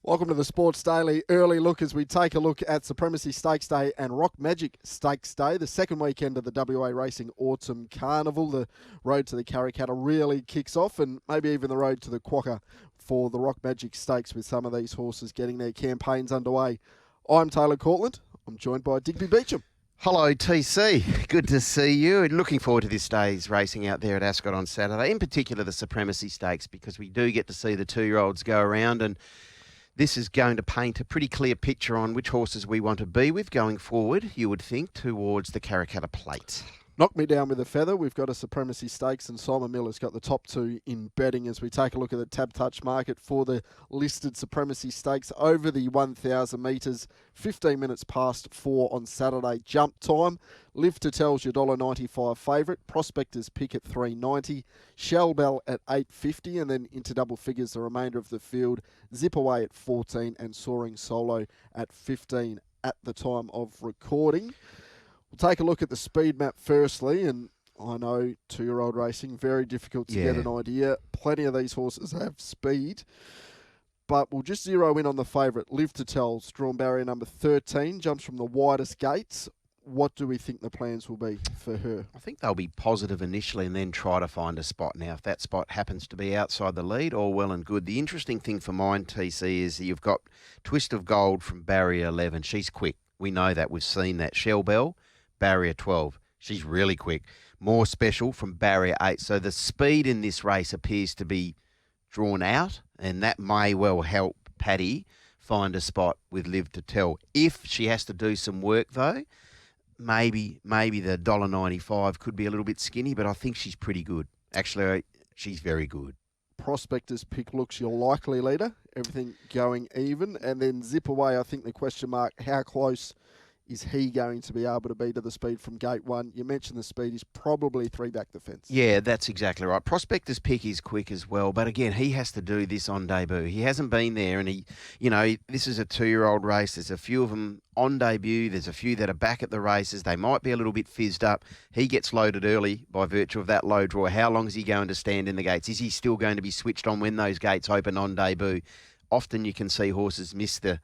Welcome to the Sports Daily early look as we take a look at Supremacy Stakes Day and Rock Magic Stakes Day, the second weekend of the WA Racing Autumn Carnival. The road to the Karrakatta really kicks off, and maybe even the road to the Quokka for the Rock Magic Stakes, with some of these horses getting their campaigns underway. I'm Taylor Cortland. I'm joined by Digby Beecham. Hello, TC. Good to see you, and looking forward to this day's racing out there at Ascot on Saturday, in particular the Supremacy Stakes, because we do get to see the two-year-olds go around, and this is going to paint a pretty clear picture on which horses we want to be with going forward, you would think, towards the Karrakatta Plate. Knock me down with a feather. We've got a Supremacy Stakes, and Simon Miller's got the top two in betting as we take a look at the tab touch market for the listed Supremacy Stakes over the 1,000 metres. 15 minutes past 4 on Saturday jump time. Live to Tell's your $1.95 favourite. Prospectors pick at $3.90. Shell Bell at $8.50, and then into double figures the remainder of the field. Zip Away at 14 and Soaring Solo at 15 at the time of recording. We'll take a look at the speed map firstly, and I know two-year-old racing, very difficult to get an idea. Plenty of these horses have speed, but we'll just zero in on the favourite, Live to Tell's, drawn barrier number 13, jumps from the widest gates. What do we think the plans will be for her? I think they'll be positive initially and then try to find a spot. Now, if that spot happens to be outside the lead, all well and good. The interesting thing for mine, TC, is that you've got Twist of Gold from barrier 11. She's quick. We know that. We've seen that. Shell Bell, barrier 12. She's really quick. More Special from barrier 8. So the speed in this race appears to be drawn out, and that may well help Paddy find a spot with Live to Tell. If she has to do some work, though, maybe the $1.95 could be a little bit skinny, but I think she's pretty good. Actually, she's very good. Prospectors pick looks your likely leader. Everything going even. And then Zip Away, I think the question mark, how close is he going to be able to be to the speed from gate one? You mentioned the speed is probably three back the fence. Yeah, that's exactly right. Prospector's pick is quick as well, but again, he has to do this on debut. He hasn't been there, and this is a two-year-old race. There's a few of them on debut. There's a few that are back at the races. They might be a little bit fizzed up. He gets loaded early by virtue of that low draw. How long is he going to stand in the gates? Is he still going to be switched on when those gates open on debut? Often you can see horses miss the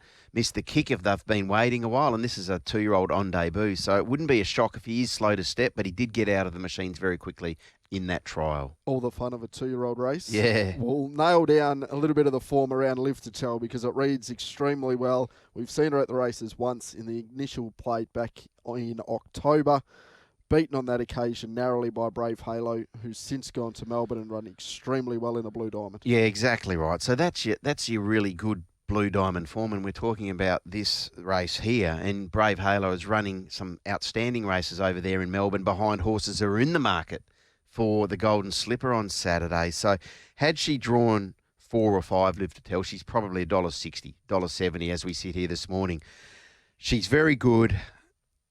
kick if they've been waiting a while, and this is a two-year-old on debut, so it wouldn't be a shock if he is slow to step, but he did get out of the machines very quickly in that trial. All the fun of a two-year-old race. Yeah. We'll nail down a little bit of the form around Live to Tell because it reads extremely well. We've seen her at the races once in the initial plate back in October. Beaten on that occasion narrowly by Brave Halo, who's since gone to Melbourne and run extremely well in the Blue Diamond. Yeah, exactly right. So that's your really good Blue Diamond form, and we're talking about this race here. And Brave Halo is running some outstanding races over there in Melbourne behind horses that are in the market for the Golden Slipper on Saturday. So had she drawn 4 or 5 Live to Tell, she's probably $1.60, $1.70 as we sit here this morning. She's very good.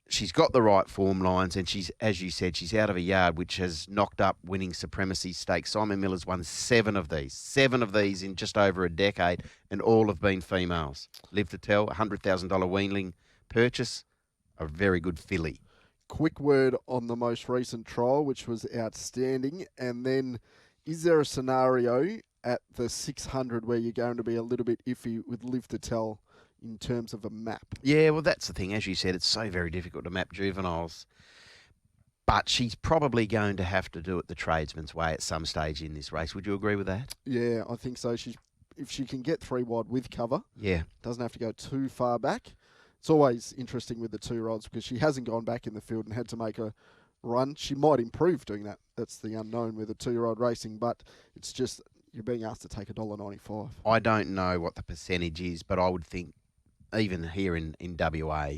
She's got the right form lines, and she's, as you said, she's out of a yard, which has knocked up winning Supremacy Stakes. Simon Miller's won 7 of these in just over a decade, and all have been females. Live to Tell, $100,000 weanling purchase, a very good filly. Quick word on the most recent trial, which was outstanding, and then is there a scenario at the 600 where you're going to be a little bit iffy with Live to Tell in terms of a map? Yeah, well, that's the thing. As you said, it's so very difficult to map juveniles. But she's probably going to have to do it the tradesman's way at some stage in this race. Would you agree with that? Yeah, I think so. If she can get 3 wide with cover, doesn't have to go too far back. It's always interesting with the two-year-olds because she hasn't gone back in the field and had to make a run. She might improve doing that. That's the unknown with a two-year-old racing, but it's just you're being asked to take $1.95. I don't know what the percentage is, but I would think even here in WA,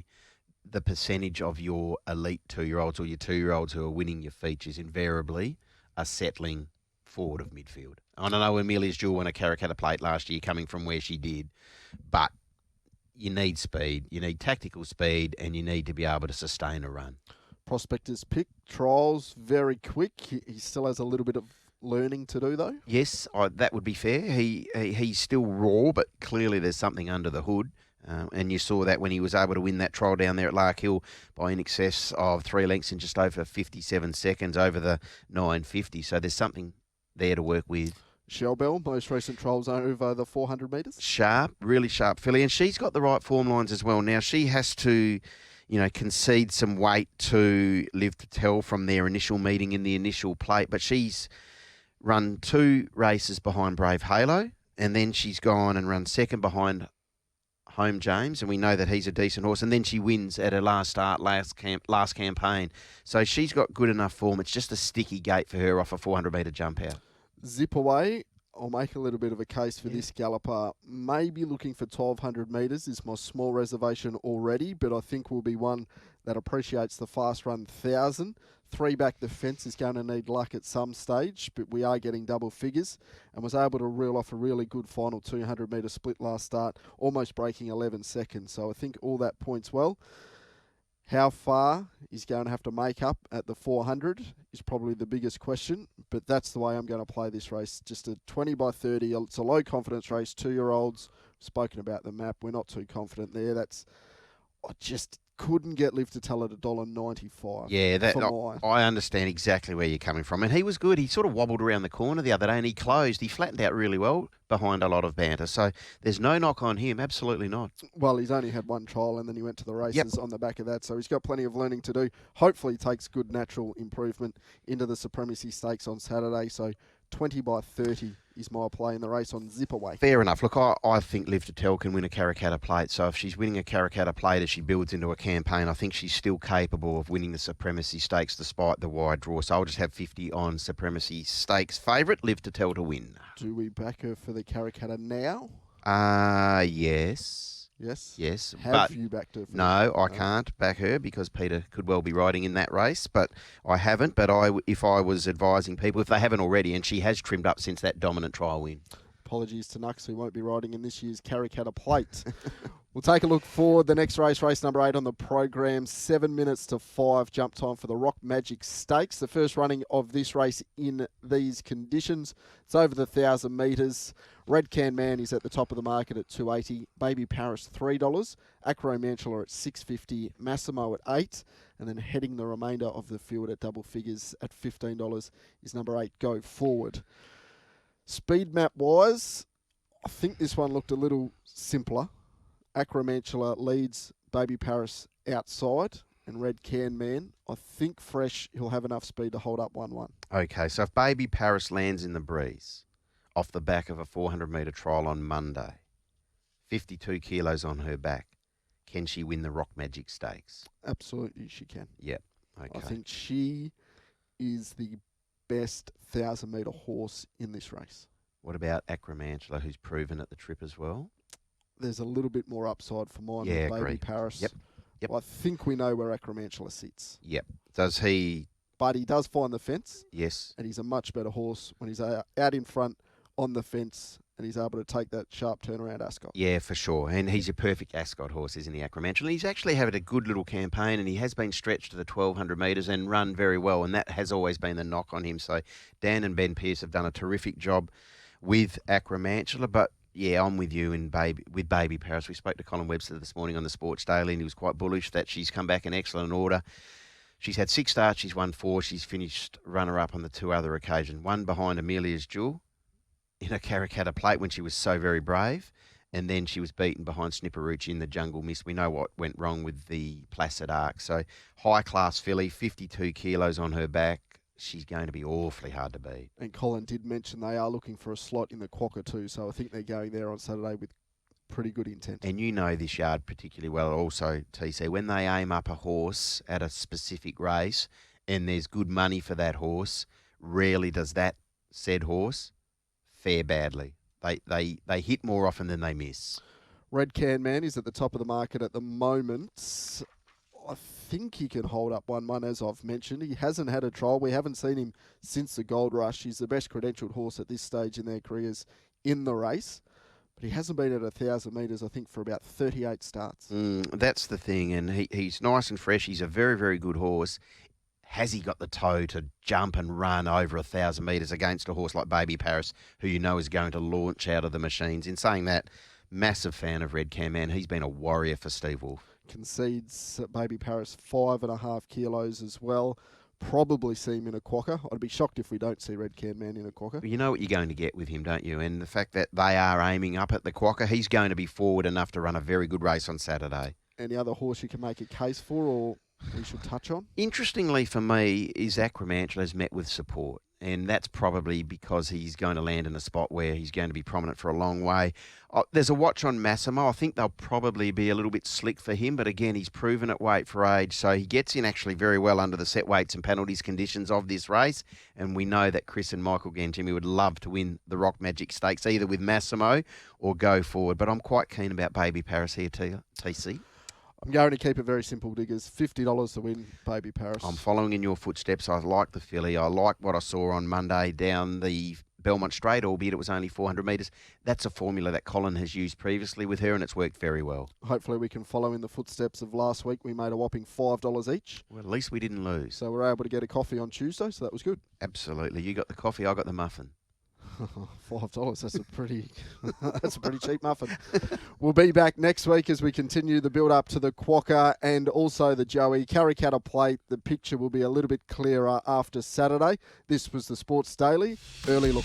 the percentage of your elite two-year-olds or your two-year-olds who are winning your features invariably are settling forward of midfield. I don't know Amelia's Jewel won a Karrakatta Plate last year coming from where she did, but you need speed, you need tactical speed, and you need to be able to sustain a run. Prospector's pick, trials, very quick. He still has a little bit of learning to do, though. Yes, that would be fair. He's still raw, but clearly there's something under the hood. And you saw that when he was able to win that trial down there at Lark Hill by in excess of 3 lengths in just over 57 seconds over the 950. So there's something there to work with. Shellbell, most recent trials over the 400 metres. Sharp, really sharp filly, and she's got the right form lines as well. Now she has to, concede some weight to Live to Tell from their initial meeting in the initial plate, but she's run 2 races behind Brave Halo, and then she's gone and run second behind Home James, and we know that he's a decent horse, and then she wins at her last start, last campaign. So she's got good enough form. It's just a sticky gate for her off a 400-metre jump out. Zip Away, I'll make a little bit of a case for this galloper. Maybe looking for 1,200 metres is my small reservation already, but I think will be one that appreciates the fast run 1,000. 3 back the fence is going to need luck at some stage, but we are getting double figures, and was able to reel off a really good final 200-metre split last start, almost breaking 11 seconds. So I think all that points well. How far he's going to have to make up at the 400 is probably the biggest question, but that's the way I'm going to play this race. Just a 20 by 30. It's a low confidence race. 2-year-olds, spoken about the map. We're not too confident there. I just couldn't get Live to Tell at $1.95. Yeah, I understand exactly where you're coming from. And he was good. He sort of wobbled around the corner the other day and he closed. He flattened out really well behind a lot of banter. So there's no knock on him. Absolutely not. Well, he's only had 1 trial and then he went to the races on the back of that. So he's got plenty of learning to do. Hopefully he takes good natural improvement into the Supremacy Stakes on Saturday. So 20 by 30 is my play in the race on Zip Away. Fair enough. Look, I think Live to Tell can win a Karrakatta Plate. So if she's winning a Karrakatta Plate as she builds into a campaign, I think she's still capable of winning the Supremacy Stakes despite the wide draw. So I'll just have 50 on Supremacy Stakes favourite, Live to Tell to win. Do we back her for the Karrakatta now? Yes. Yes. Have you backed her? No, I can't back her because Peter could well be riding in that race, but I haven't. But if I was advising people, if they haven't already, and she has trimmed up since that dominant trial win. Apologies to Nux, who won't be riding in this year's Karrakatta Plate. We'll take a look for the next race number 8 on the program. 7 minutes to 5 jump time for the Rock Magic Stakes. The first running of this race in these conditions. It's over the 1,000 metres. Red Can Man is at the top of the market at $2.80. Baby Paris $3. Acro Mantula at $6.50. Massimo at $8. And then heading the remainder of the field at double figures at $15 is number 8, Go Forward. Speed map wise, I think this one looked a little simpler. Acromantula leads Baby Paris outside, and Red Can Man, I think fresh, he'll have enough speed to hold up 1-1. Okay, so if Baby Paris lands in the breeze off the back of a 400-metre trial on Monday, 52 kilos on her back, can she win the Rock Magic Stakes? Absolutely, she can. Yep. Okay. I think she is the best 1,000-metre horse in this race. What about Acromantula, who's proven at the trip as well? There's a little bit more upside for mine with Baby agree. Paris. Yep. I think we know where Acromantula sits. Yep. Does he? But he does find the fence. Yes. And he's a much better horse when he's out in front on the fence and he's able to take that sharp turnaround Ascot. Yeah, for sure. And he's a perfect Ascot horse, isn't he, Acromantula? He's actually had a good little campaign and he has been stretched to the 1,200 metres and run very well, and that has always been the knock on him. So Dan and Ben Pearce have done a terrific job with Acromantula, but yeah, I'm with you with Baby Paris. We spoke to Colin Webster this morning on the Sports Daily and he was quite bullish that she's come back in excellent order. She's had 6 starts, she's won 4, she's finished runner-up on the 2 other occasions. One behind Amelia's Jewel in a Karrakatta Plate when she was so very brave, and then she was beaten behind Snipperucci in the Jungle Miss. We know what went wrong with the Placid Arc. So high-class filly, 52 kilos on her back. She's going to be awfully hard to beat. And Colin did mention they are looking for a slot in the Quokka too, so I think they're going there on Saturday with pretty good intent. And you know this yard particularly well also, TC. When they aim up a horse at a specific race and there's good money for that horse, rarely does that said horse fare badly. They hit more often than they miss. Red Can Man is at the top of the market at the moment. I think he can hold up 1-1, as I've mentioned. He hasn't had a trial. We haven't seen him since the Gold Rush. He's the best credentialed horse at this stage in their careers in the race. But he hasn't been at 1,000 metres, I think, for about 38 starts. That's the thing, and he's nice and fresh. He's a very, very good horse. Has he got the toe to jump and run over 1,000 metres against a horse like Baby Paris, who you know is going to launch out of the machines? In saying that, massive fan of Red Can Man. He's been a warrior for Steve Wolf. Concedes Baby Paris 5.5 kilos as well. probably see him in a quokka. I'd be shocked if we don't see Red Can Man in a quokka. You know what you're going to get with him, don't you? And the fact that they are aiming up at the quokka, he's going to be forward enough to run a very good race on Saturday. Any other horse you can make a case for or we should touch on? Interestingly for me is Acromantula's met with support. And that's probably because he's going to land in a spot where he's going to be prominent for a long way. There's a watch on Massimo. I think they'll probably be a little bit slick for him, but again, he's proven at weight for age, so he gets in actually very well under the set weights and penalties conditions of this race. And we know that Chris and Michael Gantimi would love to win the Rock Magic Stakes, either with Massimo or go forward. But I'm quite keen about Baby Paris here, TC. I'm going to keep it very simple, Diggers. $50 to win Baby Paris. I'm following in your footsteps. I like the filly. I like what I saw on Monday down the Belmont Straight, albeit it was only 400 metres. That's a formula that Colin has used previously with her, and it's worked very well. Hopefully we can follow in the footsteps of last week. We made a whopping $5 each. Well, at least we didn't lose. So we're able to get a coffee on Tuesday, so that was good. Absolutely. You got the coffee, I got the muffin. $5. That's a pretty, that's a pretty cheap muffin. We'll be back next week as we continue the build up to the quokka and also the Joey Karrakatta Plate. The picture will be a little bit clearer after Saturday. This was the Sports Daily Early Look.